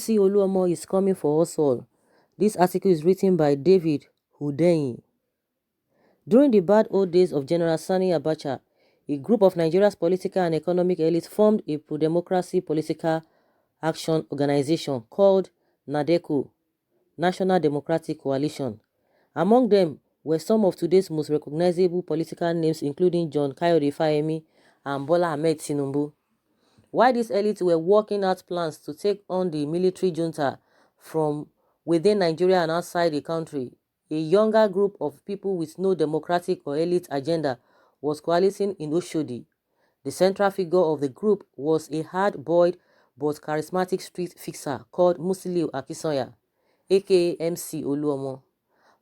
MC Oluomo is coming for us all. This article is written by David Hundeyin. During the bad old days of General Sani Abacha, a group of Nigeria's political and economic elites formed a pro-democracy political action organization called NADECO, National Democratic Coalition. Among them were some of today's most recognizable political names, including John Kayode Fayemi and Bola Ahmed Tinubu. While these elites were working out plans to take on the military junta from within Nigeria and outside the country, a younger group of people with no democratic or elite agenda was coalescing in Oshodi. The central figure of the group was a hard-boiled but charismatic street fixer called Musiliu Akinsanya, aka MC Oluomo.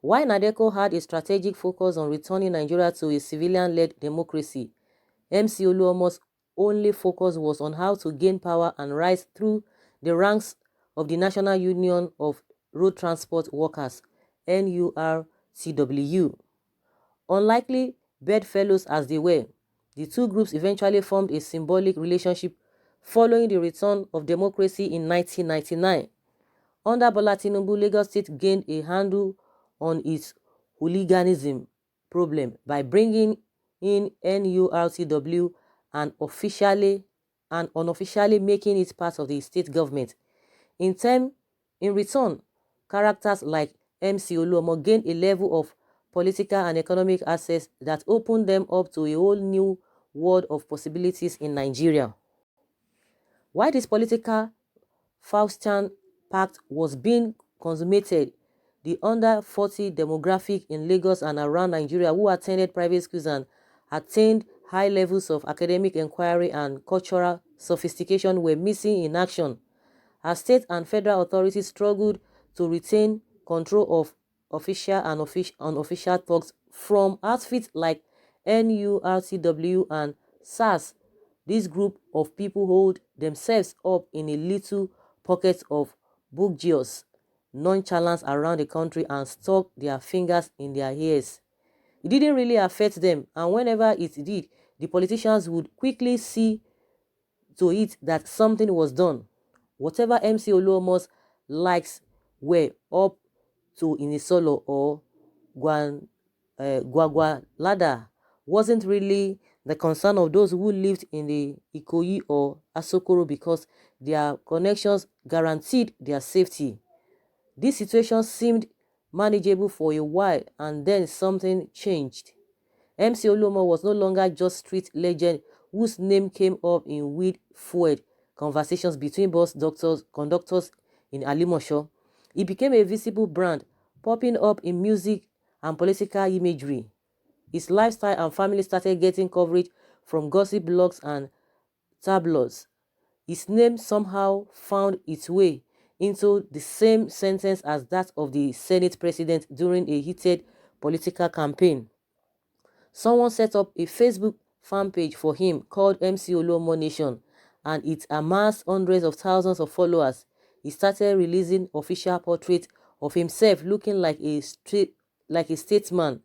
While NADECO had a strategic focus on returning Nigeria to a civilian-led democracy, MC Oluomo's only focus was on how to gain power and rise through the ranks of the National Union of Road Transport Workers, NURTW. Unlikely bedfellows as they were, the two groups eventually formed a symbolic relationship following the return of democracy in 1999. Under Bola Tinubu, Lagos State gained a handle on its hooliganism problem by bringing in NURTW and unofficially making it part of the state government. In return, characters like MC Oluomo gained a level of political and economic access that opened them up to a whole new world of possibilities in Nigeria. While this political Faustian pact was being consummated, the under 40 demographic in Lagos and around Nigeria who attended private schools and attained high levels of academic inquiry and cultural sophistication were missing in action, as state and federal authorities struggled to retain control of official and unofficial thugs from outfits like NURTW and SARS. This group of people hold themselves up in a little pocket of bourgeois nonchalance around the country and stuck their fingers in their ears. It didn't really affect them, and whenever it did, the politicians would quickly see to it that something was done. Whatever MC Oluomo's likes were up to in Isolo or Gwagwalada wasn't really the concern of those who lived in the Ikoyi or Asokoro, because their connections guaranteed their safety. This situation seemed manageable for a while, and then something changed. MC Oluomo was no longer just street legend whose name came up in weed-fueled conversations between conductors in Alimosho. He became a visible brand, popping up in music and political imagery. His lifestyle and family started getting coverage from gossip blogs and tabloids. His name somehow found its way into the same sentence as that of the Senate president during a heated political campaign. Someone set up a Facebook fan page for him called MC Oluomo Nation, and it amassed hundreds of thousands of followers. He started releasing official portraits of himself looking like a statesman.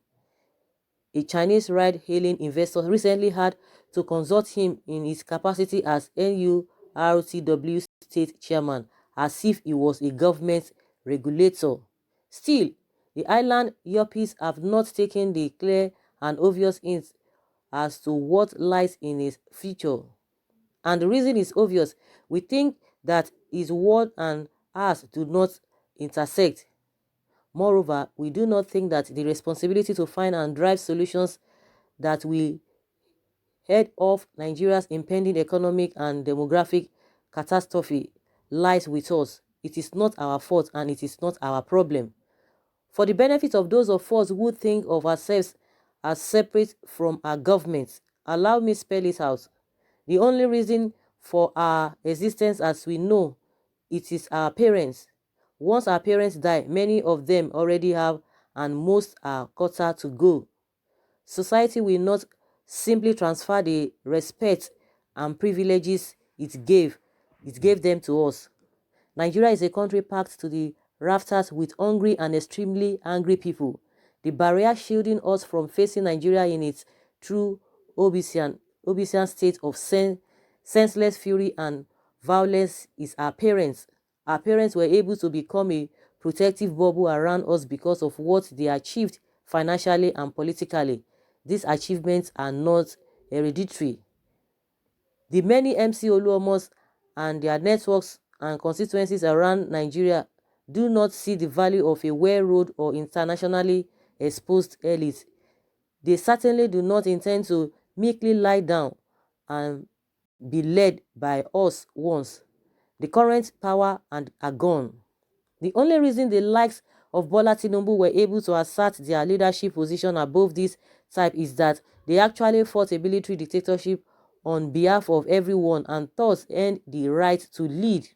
A Chinese ride-hailing investor recently had to consult him in his capacity as NURTW state chairman, as if he was a government regulator. Still, the island yuppies have not taken the clear and obvious hints as to what lies in his future. And the reason is obvious. We think that his word and ours do not intersect. Moreover, we do not think that the responsibility to find and drive solutions that will head off Nigeria's impending economic and demographic catastrophe lies with us. It is not our fault and it is not our problem. For the benefit of those of us who think of ourselves as separate from our government, allow me spell it out. The only reason for our existence, as we know, it is our parents. Once our parents die, many of them already have, and most are quarter to go. Society will not simply transfer the respect and privileges it gave them to us. Nigeria is a country packed to the rafters with hungry and extremely angry people. The barrier shielding us from facing Nigeria in its true Obisian state of senseless fury and violence is our parents, Our parents were able to become a protective bubble around us because of what they achieved financially and politically. These achievements are not hereditary. The many MC Oluomos and their networks and constituencies around Nigeria do not see the value of a well-road or internationally exposed elite. They certainly do not intend to meekly lie down and be led by us once the current power and are gone. The only reason the likes of Bola Tinubu were able to assert their leadership position above this type is that they actually fought a military dictatorship on behalf of everyone and thus earned the right to lead.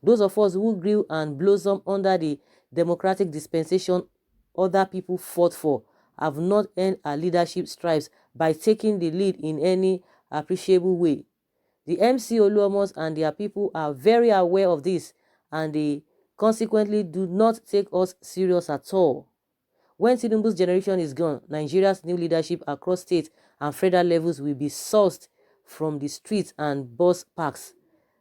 Those of us who grew and blossomed under the democratic dispensation other people fought for have not earned our leadership stripes by taking the lead in any appreciable way. The MC Oluomos and their people are very aware of this, and they consequently do not take us serious at all. When Tinubu's generation is gone, Nigeria's new leadership across state and federal levels will be sourced from the streets and bus parks.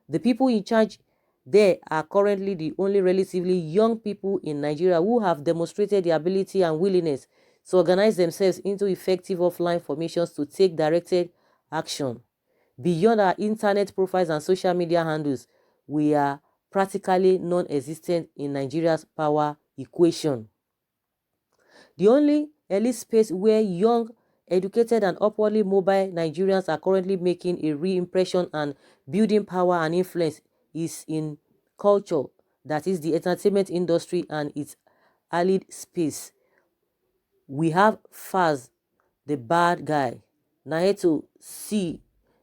The people in charge there are currently the only relatively young people in Nigeria who have demonstrated the ability and willingness to organize themselves into effective offline formations to take directed action. Beyond our internet profiles and social media handles, we are practically non-existent in Nigeria's power equation. The only elite space where young, educated and upwardly mobile Nigerians are currently making a re-impression and building power and influence is in culture, that is the entertainment industry and its allied space. We have Faz, the bad guy, Naeto C,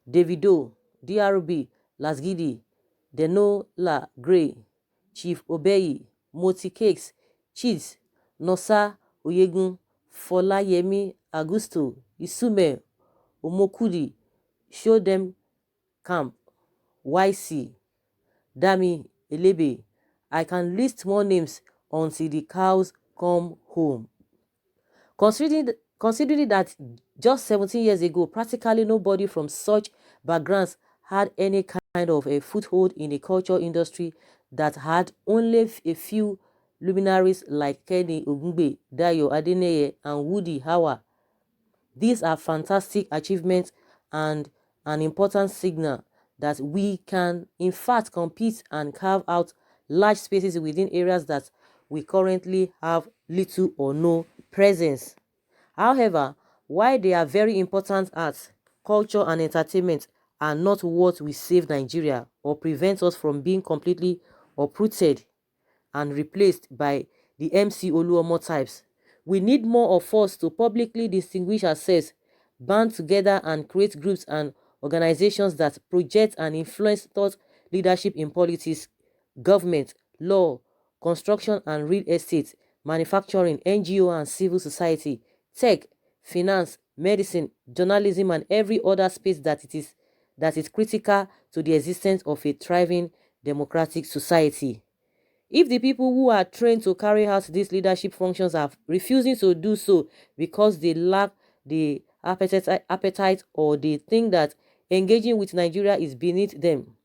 Davido, DRB, Lasgidi, Denola Gray, Chief Obeyi, Moti Cakes, Cheats, Nosa Oyegun, Folayemi Augusto, Isume Omokudi, Show Them Camp, YC, Dami Elebe. I can list more names until the cows come home. Considering that just 17 years ago, practically nobody from such backgrounds had any kind of a foothold in the culture industry, that had only a few luminaries like Kenny Ogungbe, Dayo Adeneye, and Woody Hawa. These are fantastic achievements and an important signal that we can, in fact, compete and carve out large spaces within areas that we currently have little or no presence. However, while they are very important arts, culture and entertainment are not what will save Nigeria or prevent us from being completely uprooted and replaced by the MC Oluomo types. We need more of us to publicly distinguish ourselves, band together and create groups and organizations that project and influence thought leadership in politics, government, law, construction and real estate, manufacturing, NGO and civil society, tech, finance, medicine, journalism and every other space that is critical to the existence of a thriving democratic society. If the people who are trained to carry out these leadership functions are refusing to do so because they lack the appetite or they think that engaging with Nigeria is beneath them,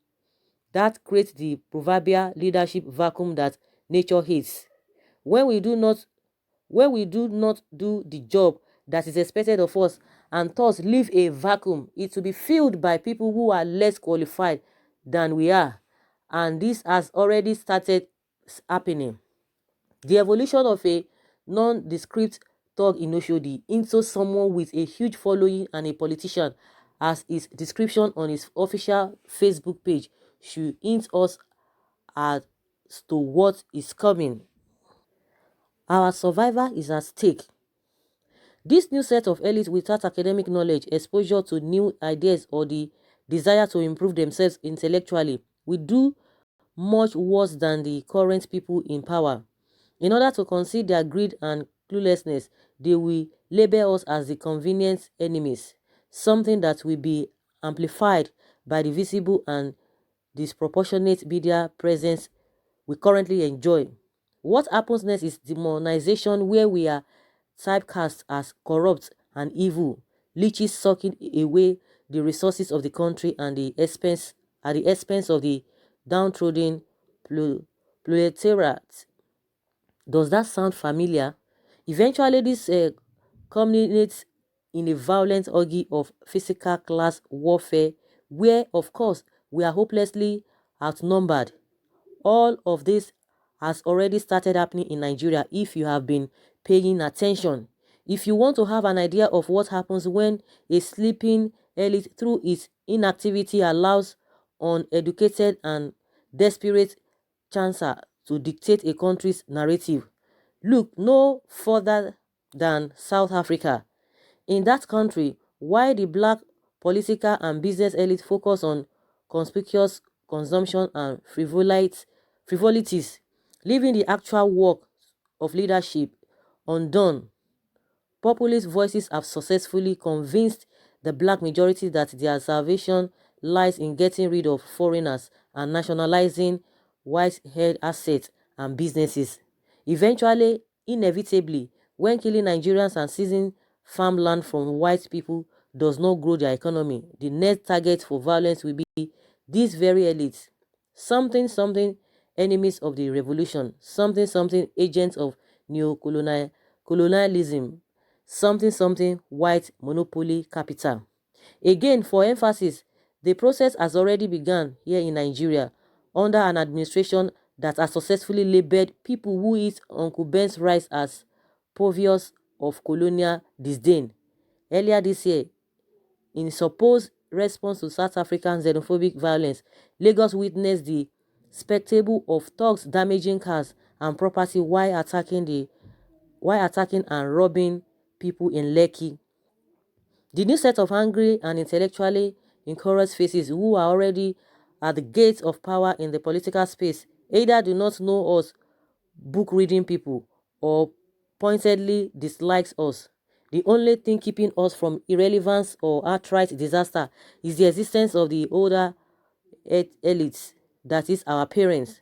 that creates the proverbial leadership vacuum that nature hates. When we do not do the job that is expected of us and thus leave a vacuum, it will be filled by people who are less qualified than we are, and this has already started happening. The evolution of a nondescript thug in Oshodi into someone with a huge following and a politician, as his description on his official Facebook page, should hint us as to what is coming. Our survival is at stake. This new set of elites without academic knowledge, exposure to new ideas, or the desire to improve themselves intellectually will do much worse than the current people in power. In order to conceal their greed and cluelessness, they will label us as the convenient enemies, something that will be amplified by the visible and disproportionate media presence we currently enjoy. What happens next is demonization, where we are typecast as corrupt and evil, leeches sucking away the resources of the country and the expense at the expense of the downtrodden proletariat. Does that sound familiar? Eventually, this culminates in a violent orgy of physical class warfare where, of course, we are hopelessly outnumbered. All of this has already started happening in Nigeria if you have been paying attention. If you want to have an idea of what happens when a sleeping elite through its inactivity allows uneducated and desperate chancer to dictate a country's narrative, look no further than South Africa. In that country, while the black political and business elite focus on conspicuous consumption and frivolities, leaving the actual work of leadership undone, populist voices have successfully convinced the black majority that their salvation lies in getting rid of foreigners and nationalizing white-held assets and businesses. Eventually, inevitably, when killing Nigerians and seizing farmland from white people does not grow their economy, the next target for violence will be these very elites. Something, something, enemies of the revolution. Something, something, agents of colonialism. Something, something, white monopoly capital. Again, for emphasis, the process has already begun here in Nigeria under an administration that has successfully labeled people who eat Uncle Ben's rice as purveyors of colonial disdain. Earlier this year, in supposed response to South African xenophobic violence, Lagos witnessed the spectacle of thugs damaging cars and property while attacking and robbing people in Lekki. The new set of angry and intellectually encouraged faces who are already at the gates of power in the political space either do not know us book-reading people or pointedly dislikes us. The only thing keeping us from irrelevance or outright disaster is the existence of the older elites, that is, our parents.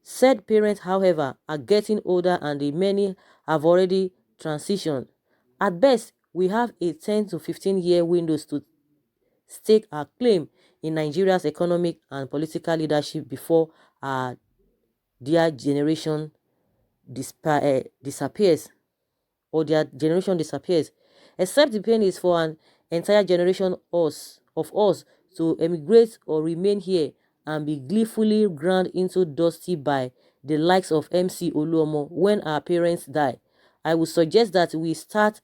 Said parents, however, are getting older and the many have already transitioned. At best, we have a 10 to 15-year windows to stake our claim in Nigeria's economic and political leadership before our dear generation disappears or their generation disappears. Except the pain is for an entire generation of us to emigrate or remain here and be gleefully ground into dusty by the likes of MC Oluomo when our parents die. I would suggest that we start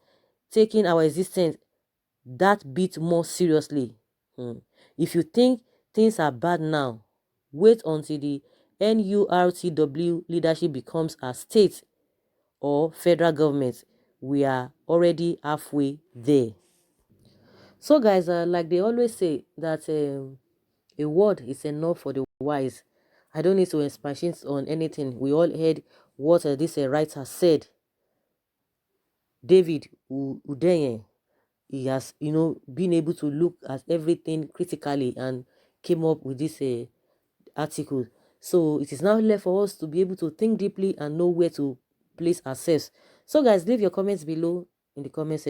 taking our existence that bit more seriously. If you think things are bad now, wait until the NURTW leadership becomes a state or federal government. We are already halfway there. So guys, like they always say that a word is enough for the wise. I don't need to expatiate on anything. We all heard what this writer said. David Udenye, he has, been able to look at everything critically and came up with this article. So it is now left for us to be able to think deeply and know where to place ourselves. So guys, leave your comments below in the comment section.